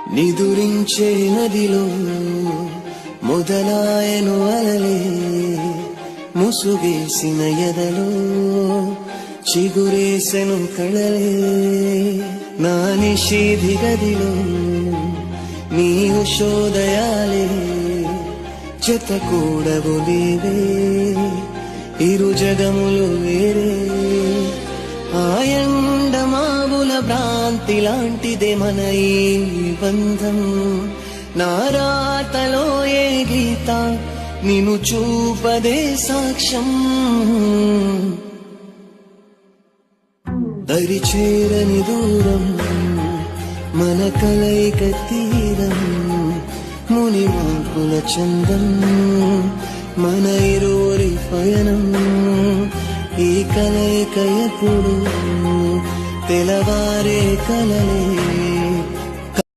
నిదురించే నదిలో మొదలాయను అలలే, ముసుగేసిన ఎదలో చిగురేసెను కళలే. నా నిషేధి గదిలో నీ ఉషోదయాలే, జతకూడవు లేవే ఇరు జగములు వేరే. ఆయండమావుల భ్రాంతి లాంటిదే మన ఈ బంధం. నారాతలో ఏ గీత నిన్ను చూపదే సాక్ష్యం. దరిచేరని దూరం మన కలయిక తీరం, ముని మాకుల చందం మన ఇరువురి పయనం. ఈ కలయిక ఎప్పుడు తెలవారే కలలే.